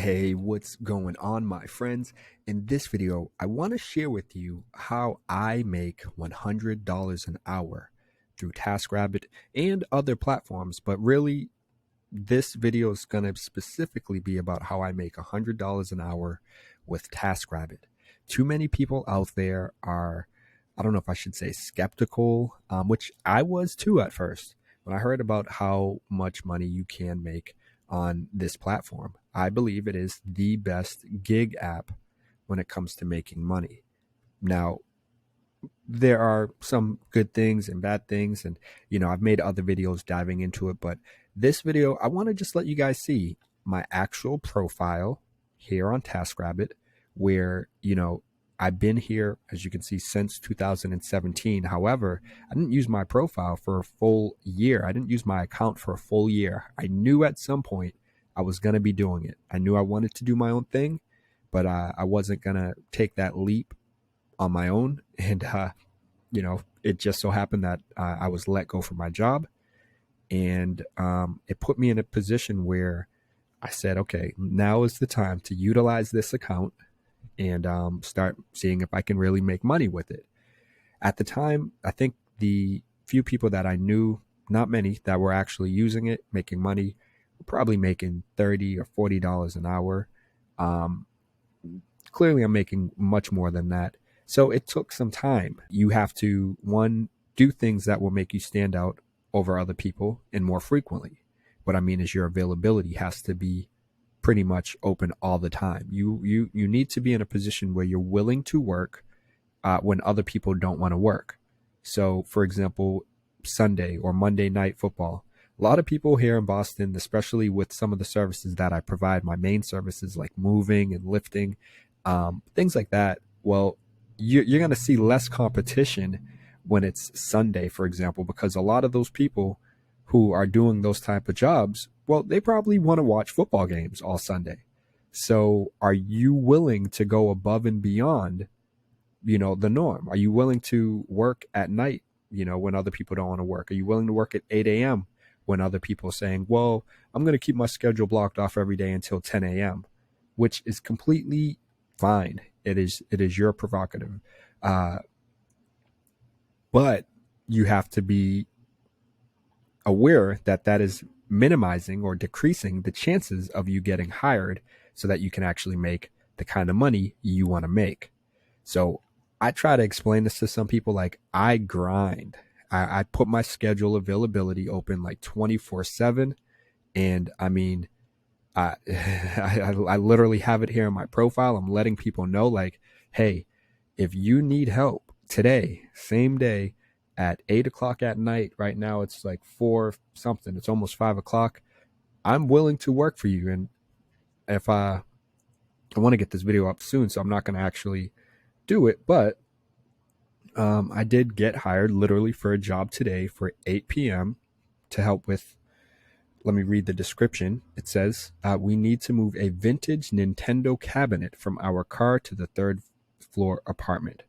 Hey, what's going on, my friends? In this video, I want to share with you how I make $100 an hour through TaskRabbit and other platforms. But really, this video is going to specifically be about how I make $100 an hour with TaskRabbit. Too many people out there are, I don't know if I should say skeptical, which I was too at first when I heard about how much money you can make on this platform. I believe it is the best gig app when it comes to making money. Now, there are some good things and bad things, and I've made other videos diving into it, but this video, I want to just let you guys see my actual profile here on TaskRabbit, where I've been here, as you can see, since 2017. However, I didn't use my profile for a full year. I didn't use my account for a full year. I knew at some point I was going to be doing it. I knew I wanted to do my own thing, but I wasn't going to take that leap on my own. And, it just so happened that I was let go from my job. And it put me in a position where I said, okay, now is the time to utilize this account and start seeing if I can really make money with it. At the time, I think the few people that I knew, not many, that were actually using it, making money, were probably making $30 or $40 an hour. Clearly, I'm making much more than that. So it took some time. You have to, one, do things that will make you stand out over other people and more frequently. What I mean is your availability has to be pretty much open all the time. You need to be in a position where you're willing to work when other people don't want to work. So, for example, Sunday or Monday night football. A lot of people here in Boston, especially with some of the services that I provide, my main services like moving and lifting, things like that. Well, you're going to see less competition when it's Sunday, for example, because a lot of those people who are doing those type of jobs, well, they probably want to watch football games all Sunday. So are you willing to go above and beyond, the norm? Are you willing to work at night, when other people don't want to work? Are you willing to work at 8 a.m. when other people are saying, well, I'm going to keep my schedule blocked off every day until 10 a.m., which is completely fine. It is your prerogative. But you have to be aware that that is minimizing or decreasing the chances of you getting hired so that you can actually make the kind of money you want to make. So I try to explain this to some people like I grind. I put my schedule availability open like 24/7. And I mean, I literally have it here in my profile. I'm letting people know like, hey, if you need help today, same day, at 8 o'clock at night, right now it's like 4 something, it's almost 5 o'clock, I'm willing to work for you. And if I want to get this video up soon, so I'm not going to actually do it, but I did get hired literally for a job today for 8 p.m. to help with, let me read the description. It says, we need to move a vintage Nintendo cabinet from our car to the third floor apartment.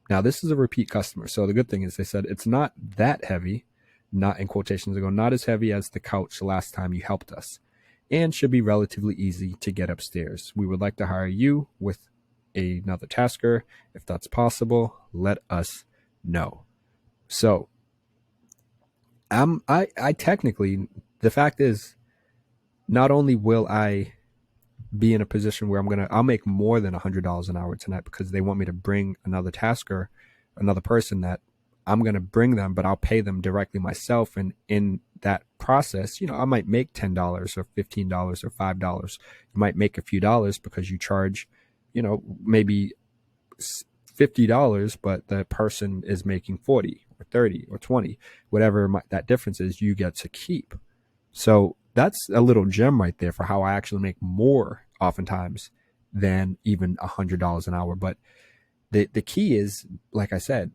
Now, this is a repeat customer. So the good thing is they said it's not that heavy, not in quotations ago, not as heavy as the couch last time you helped us, and should be relatively easy to get upstairs. We would like to hire you with another tasker. If that's possible, let us know. So I technically, the fact is, not only will I be in a position where I'll make more than $100 an hour tonight because they want me to bring another tasker, another person that I'm going to bring them, but I'll pay them directly myself. And in that process, I might make $10 or $15 or $5. You might make a few dollars because you charge, maybe $50, but the person is making 40 or 30 or 20, whatever that difference is, you get to keep. So that's a little gem right there for how I actually make more oftentimes than even $100 an hour. But the key is, like I said,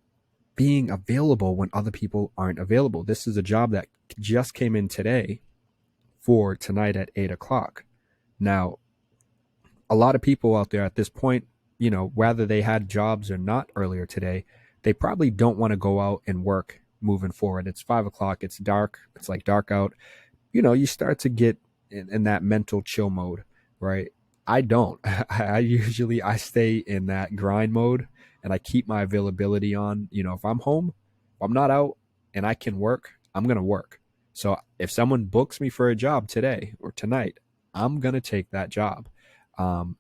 being available when other people aren't available. This is a job that just came in today for tonight at 8 o'clock. Now, a lot of people out there at this point, whether they had jobs or not earlier today, they probably don't want to go out and work moving forward. It's 5 o'clock. It's dark. It's like dark out. You start to get in that mental chill mode, right? I don't. I stay in that grind mode, and I keep my availability on. If I'm home, if I'm not out and I can work, I'm going to work. So if someone books me for a job today or tonight, I'm going to take that job.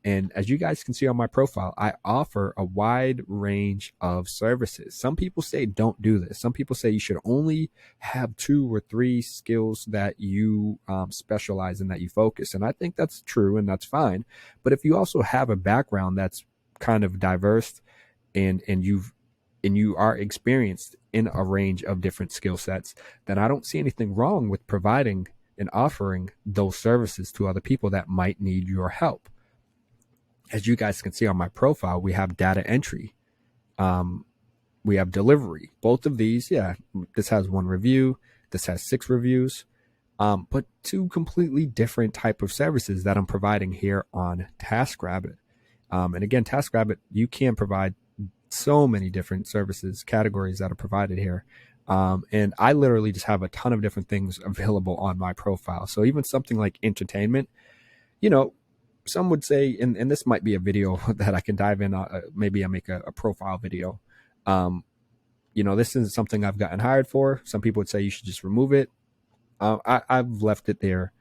And as you guys can see on my profile, I offer a wide range of services. Some people say don't do this. Some people say you should only have 2 or 3 skills that you specialize in, that you focus. And I think that's true, and that's fine. But if you also have a background that's kind of diverse, and you are experienced in a range of different skill sets, then I don't see anything wrong with providing and offering those services to other people that might need your help. As you guys can see on my profile, we have data entry. We have delivery. Both of these, yeah, this has 1 review. This has 6 reviews. But 2 completely different type of services that I'm providing here on TaskRabbit. And again, TaskRabbit, you can provide so many different services, categories that are provided here. And I literally just have a ton of different things available on my profile. So even something like entertainment, some would say, and this might be a video that I can dive in. Maybe I make a profile video. This isn't something I've gotten hired for. Some people would say you should just remove it. I've left it there.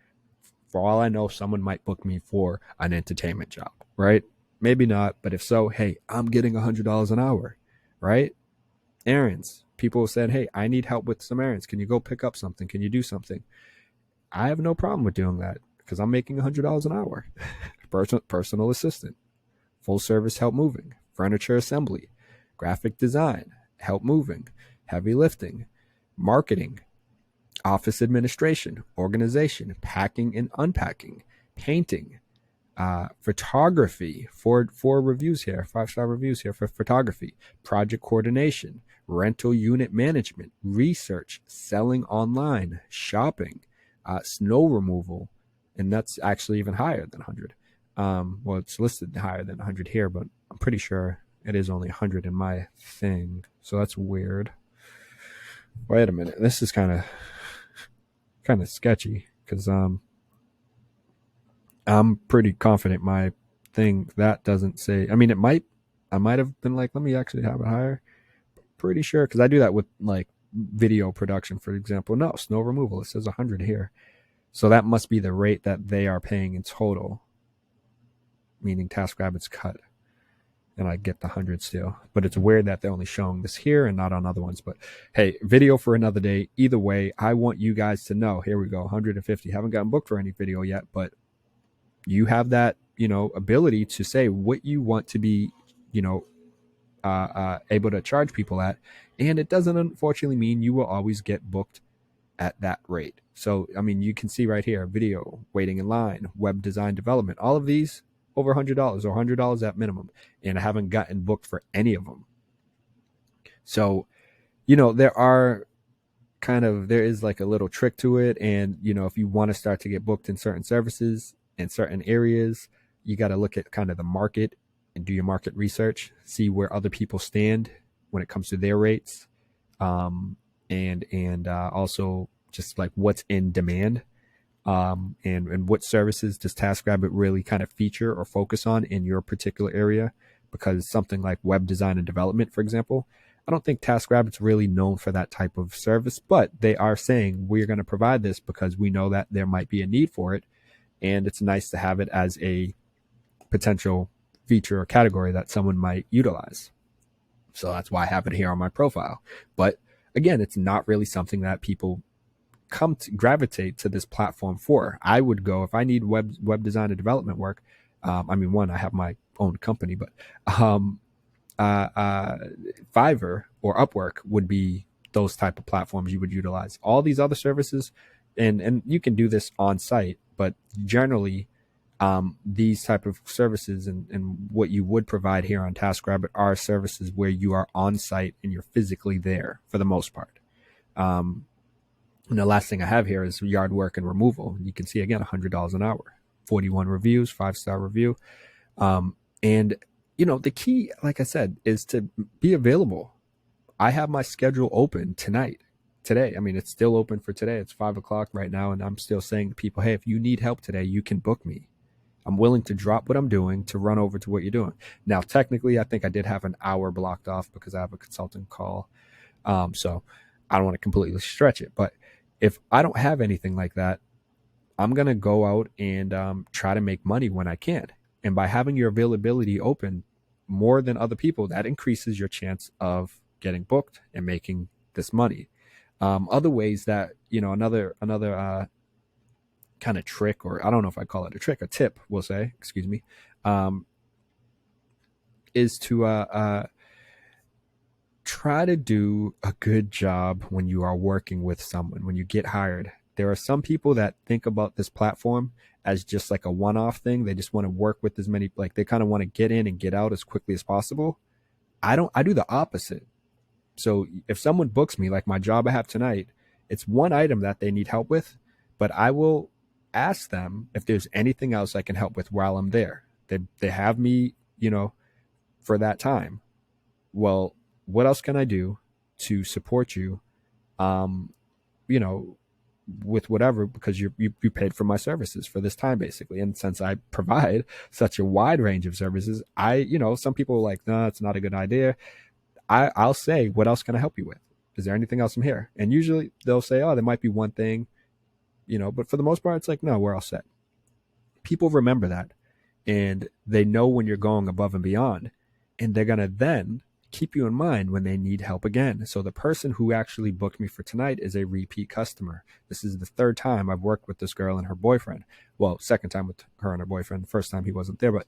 For all I know, someone might book me for an entertainment job, right? Maybe not, but if so, hey, I'm getting $100 an hour, right? Errands. People said, hey, I need help with some errands. Can you go pick up something? Can you do something? I have no problem with doing that because I'm making $100 an hour. Personal assistant, full service help moving, furniture assembly, graphic design, help moving, heavy lifting, marketing, office administration, organization, packing and unpacking, painting, photography, 4 reviews here, 5-star reviews here for photography, project coordination, rental unit management, research, selling online, shopping, snow removal, and that's actually even higher than 100. Well, it's listed higher than 100 here, but I'm pretty sure it is only 100 in my thing. So that's weird. Wait a minute. This is kind of sketchy because I'm pretty confident my thing that doesn't say. I mean, I might have been like, let me actually have it higher. Pretty sure, because I do that with like video production, for example. No, snow removal. It says 100 here. So that must be the rate that they are paying in total, meaning TaskRabbit's cut, and I get the 100 still. But it's weird that they're only showing this here and not on other ones. But hey, video for another day. Either way, I want you guys to know. Here we go, 150. Haven't gotten booked for any video yet, but you have that, ability to say what you want to be, able to charge people at. And it doesn't unfortunately mean you will always get booked at that rate. So, I mean, you can see right here, video, waiting in line, web design development, all of these over $100 or $100 at minimum. And I haven't gotten booked for any of them. So, there is like a little trick to it. And, if you want to start to get booked in certain services in certain areas, you got to look at kind of the market and do your market research, see where other people stand when it comes to their rates. And also just like what's in demand, and what services does TaskRabbit really kind of feature or focus on in your particular area. Because something like web design and development, for example, I don't think TaskRabbit's really known for that type of service, but they are saying we're going to provide this because we know that there might be a need for it. And it's nice to have it as a potential feature or category that someone might utilize. So that's why I have it here on my profile. But again, it's not really something that people come to gravitate to this platform for. I would go if I need web design and development work. I have my own company, but Fiverr or Upwork would be those type of platforms you would utilize. All these other services, and you can do this on site, but generally these type of services and what you would provide here on TaskRabbit are services where you are on site and you're physically there for the most part. And the last thing I have here is yard work and removal. You can see again, $100 an hour, 41 reviews, 5-star review. And the key, like I said, is to be available. I have my schedule open today. I mean, it's still open for today. It's 5 o'clock right now. And I'm still saying to people, hey, if you need help today, you can book me. I'm willing to drop what I'm doing to run over to what you're doing. Now, technically, I think I did have an hour blocked off because I have a consulting call. So I don't want to completely stretch it. But if I don't have anything like that, I'm going to go out and try to make money when I can. And by having your availability open more than other people, that increases your chance of getting booked and making this money. Other ways that, another kind of trick, or I don't know if I call it a trick, a tip, we'll say, excuse me, um, is to try to do a good job when you are working with someone, when you get hired. There are some people that think about this platform as just like a one-off thing. They just want to work with as many, like they kind of want to get in and get out as quickly as possible. I do the opposite. So if someone books me, like my job I have tonight, it's one item that they need help with, but I will ask them if there's anything else I can help with while I'm there. They have me, for that time. Well, what else can I do to support you? Um, you know, with whatever, because you paid for my services for this time basically. And since I provide such a wide range of services, some people are like, no, it's not a good idea. I'll say, what else can I help you with? Is there anything else from here? And usually they'll say, oh, there might be one thing, but for the most part, it's like, no, we're all set. People remember that, and they know when you're going above and beyond, and they're going to then keep you in mind when they need help again. So the person who actually booked me for tonight is a repeat customer. This is the third time I've worked with this girl and her boyfriend. Well, second time with her and her boyfriend. The first time he wasn't there, but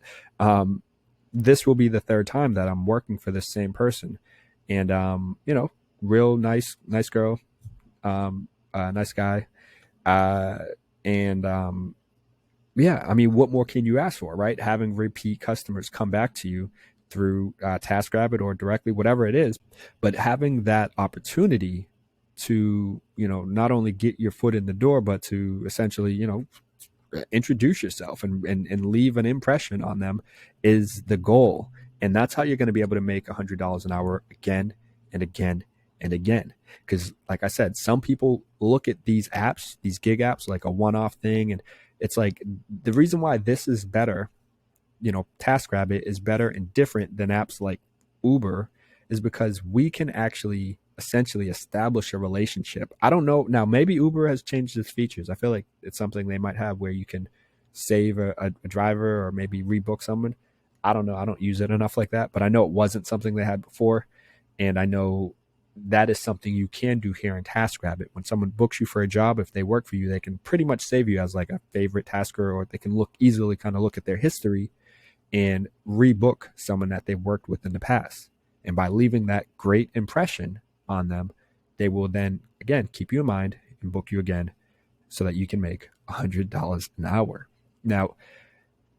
this will be the third time that I'm working for this same person. And, real nice girl, nice guy. And yeah, I mean, what more can you ask for, right? Having repeat customers come back to you through TaskRabbit or directly, whatever it is, but having that opportunity to, not only get your foot in the door, but to essentially, introduce yourself and leave an impression on them is the goal. And that's how you're going to be able to make $100 an hour again and again and again. Because like I said, some people look at these apps, these gig apps, like a one-off thing. And it's like the reason why this is better, TaskRabbit is better and different than apps like Uber is because we can actually essentially establish a relationship. I don't know. Now, maybe Uber has changed its features. I feel like it's something they might have where you can save a driver or maybe rebook someone. I don't know. I don't use it enough like that, but I know it wasn't something they had before. And I know that is something you can do here in TaskRabbit. When someone books you for a job, if they work for you, they can pretty much save you as like a favorite tasker, or they can kind of look at their history and rebook someone that they've worked with in the past. And by leaving that great impression on them, they will then, again, keep you in mind and book you again so that you can make $100 an hour. Now,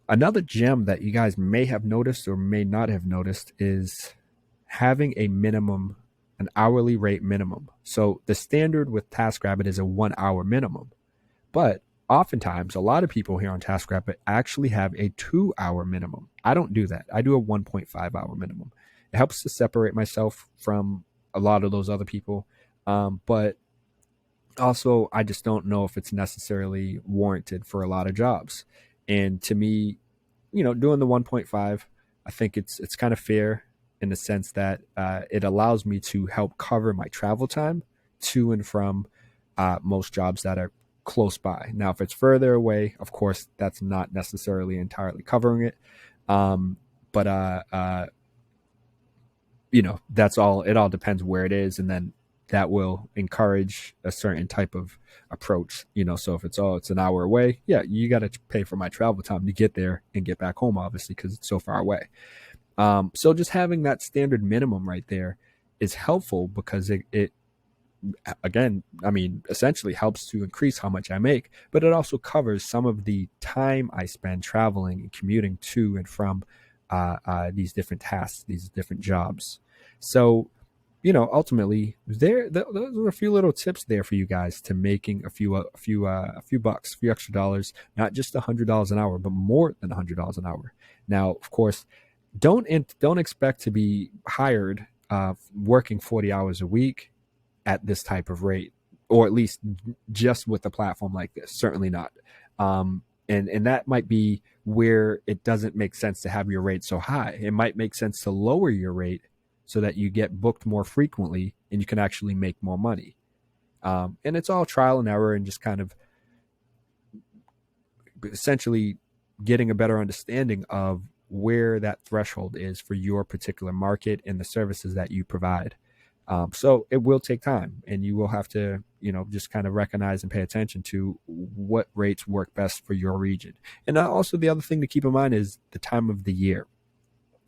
another gem that you guys may have noticed or may not have noticed is having an hourly rate minimum. So the standard with TaskRabbit is a 1 hour minimum, but oftentimes, a lot of people here on TaskRabbit actually have a 2 hour minimum. I don't do that. I do a 1.5 hour minimum. It helps to separate myself from a lot of those other people. But also, I just don't know if it's necessarily warranted for a lot of jobs. And to me, doing the 1.5, I think it's kind of fair in the sense that it allows me to help cover my travel time to and from most jobs that are close by. Now, if it's further away, of course, that's not necessarily entirely covering it. But that's all. It all depends where it is, and then that will encourage a certain type of approach. So if it's an hour away, yeah, you got to pay for my travel time to get there and get back home, obviously, because it's so far away. So just having that standard minimum right there is helpful because it again, I mean, essentially helps to increase how much I make, but it also covers some of the time I spend traveling and commuting to and from these different tasks, these different jobs. So, ultimately, those are a few little tips there for you guys to making a few bucks, a few extra dollars, not just $100 an hour, but more than $100 an hour. Now, of course, don't expect to be hired working 40 hours a week at this type of rate, or at least just with a platform like this. Certainly not. And that might be where it doesn't make sense to have your rate so high. It might make sense to lower your rate so that you get booked more frequently and you can actually make more money. And it's all trial and error and just kind of essentially getting a better understanding of where that threshold is for your particular market and the services that you provide. So it will take time, and you will have to, just kind of recognize and pay attention to what rates work best for your region. And also the other thing to keep in mind is the time of the year.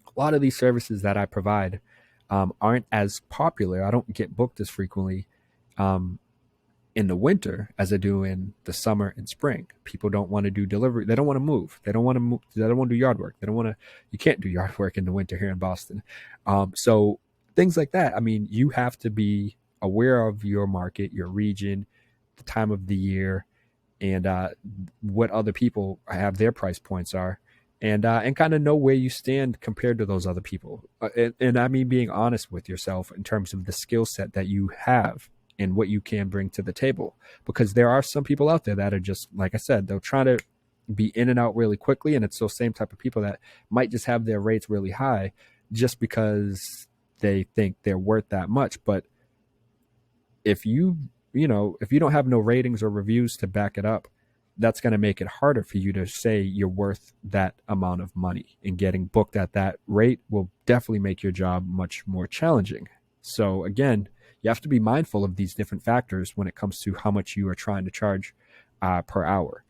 A lot of these services that I provide aren't as popular. I don't get booked as frequently in the winter as I do in the summer and spring. People don't want to do delivery. They don't want to move. They don't want to move. They don't want to do yard work. You can't do yard work in the winter here in Boston. So things like that. I mean, you have to be aware of your market, your region, the time of the year, and what other people have their price points are, and kind of know where you stand compared to those other people. And I mean, being honest with yourself in terms of the skill set that you have and what you can bring to the table. Because there are some people out there that are just, like I said, they'll try to be in and out really quickly. And it's those same type of people that might just have their rates really high just because they think they're worth that much. But if you don't have no ratings or reviews to back it up, that's going to make it harder for you to say you're worth that amount of money. And getting booked at that rate will definitely make your job much more challenging. So again, you have to be mindful of these different factors when it comes to how much you are trying to charge per hour.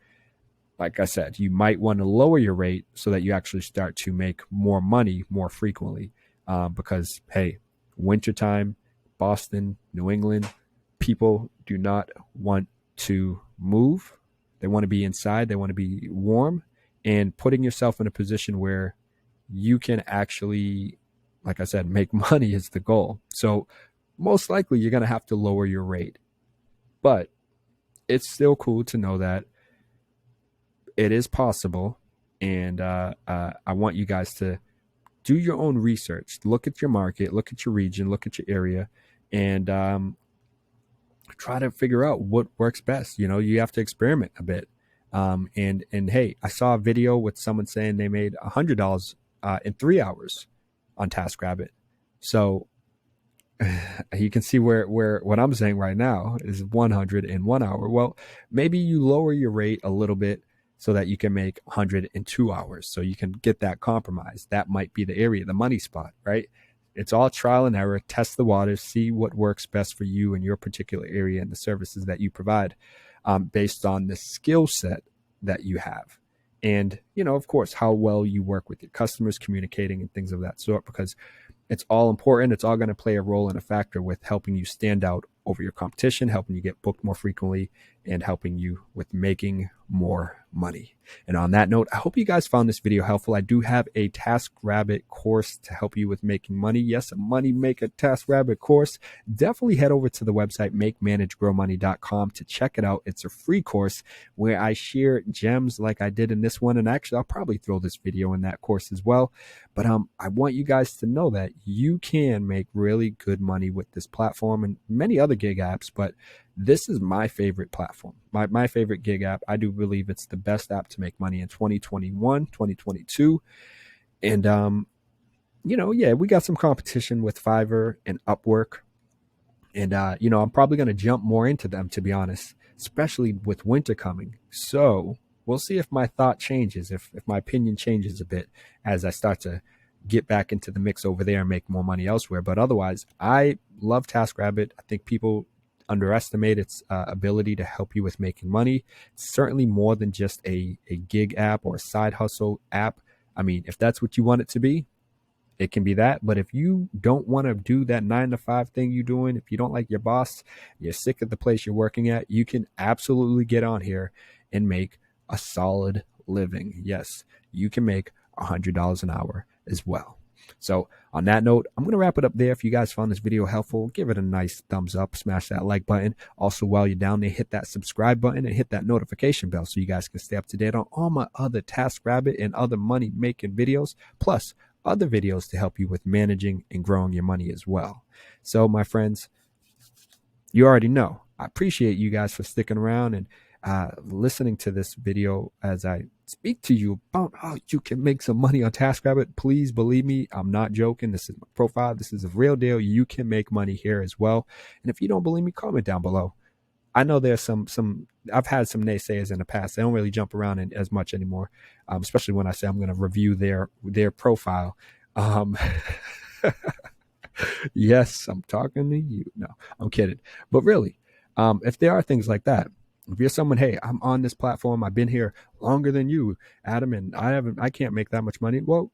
Like I said, you might want to lower your rate so that you actually start to make more money more frequently. Because, hey, wintertime, Boston, New England, people do not want to move. They want to be inside. They want to be warm. And putting yourself in a position where you can actually, like I said, make money is the goal. So most likely you're going to have to lower your rate. But it's still cool to know that it is possible. And I want you guys to do your own research. Look at your market, look at your region, look at your area, and try to figure out what works best. You have to experiment a bit. And hey, I saw a video with someone saying they made $100 in 3 hours on TaskRabbit. So you can see where what I'm saying right now is 100 in 1 hour. Well, maybe you lower your rate a little bit so that you can make 100 in 2 hours. So you can get that compromise. That might be the area, the money spot, right? It's all trial and error. Test the waters, see what works best for you in your particular area and the services that you provide based on the skill set that you have. And, of course, how well you work with your customers, communicating and things of that sort, because it's all important. It's all going to play a role and a factor with helping you stand out over your competition, helping you get booked more frequently, and helping you with making more money. And on that note, I hope you guys found this video helpful. I do have a TaskRabbit course to help you with making money. Yes, a Money Maker TaskRabbit course. Definitely head over to the website, makemanagegrowmoney.com, to check it out. It's a free course where I share gems like I did in this one. And actually, I'll probably throw this video in that course as well. But I want you guys to know that you can make really good money with this platform and many other gig apps, but this is my favorite platform, my favorite gig app. I do believe it's the best app to make money in 2021, 2022. And, we got some competition with Fiverr and Upwork. And, I'm probably going to jump more into them, to be honest, especially with winter coming. So we'll see if my thought changes, if my opinion changes a bit as I start to get back into the mix over there and make more money elsewhere. But otherwise, I love TaskRabbit. I think people underestimate its ability to help you with making money. It's certainly more than just a gig app or a side hustle app. I mean, if that's what you want it to be, it can be that. But if you don't want to do that 9 to 5 thing you're doing, if you don't like your boss, you're sick of the place you're working at, you can absolutely get on here and make a solid living. Yes, you can make $100 an hour as well. So on that note, I'm going to wrap it up there. If you guys found this video helpful, give it a nice thumbs up, smash that like button. Also, while you're down there, hit that subscribe button and hit that notification bell so you guys can stay up to date on all my other TaskRabbit and other money making videos, plus other videos to help you with managing and growing your money as well. So my friends, you already know, I appreciate you guys for sticking around and listening to this video as I speak to you about how you can make some money on TaskRabbit. Please believe me, I'm not joking. This is my profile. This is a real deal. You can make money here as well. And if you don't believe me, comment down below. I know there's some I've had some naysayers in the past. They don't really jump around as much anymore, especially when I say I'm going to review their profile. Um, yes, I'm talking to you. No, I'm kidding. But really, if there are things like that, if you're someone, hey, I'm on this platform, I've been here longer than you, Adam, and I can't make that much money. Well,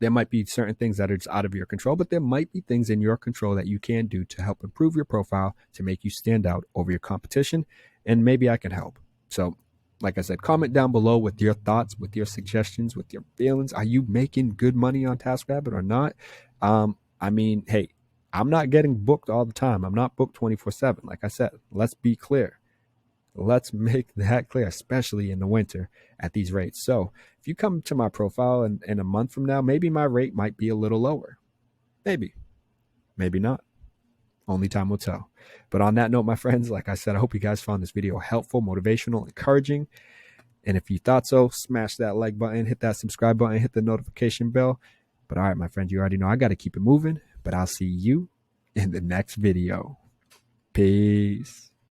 there might be certain things that are just out of your control, but there might be things in your control that you can do to help improve your profile to make you stand out over your competition. And maybe I can help. So, like I said, comment down below with your thoughts, with your suggestions, with your feelings. Are you making good money on TaskRabbit or not? I mean, hey, I'm not getting booked all the time. I'm not booked 24/7. Like I said, let's be clear. Let's make that clear, especially in the winter at these rates. So if you come to my profile in a month from now, maybe my rate might be a little lower. Maybe, maybe not. Only time will tell. But on that note, my friends, like I said, I hope you guys found this video helpful, motivational, encouraging. And if you thought so, smash that like button, hit that subscribe button, hit the notification bell. But all right, my friends, you already know I got to keep it moving. But I'll see you in the next video. Peace.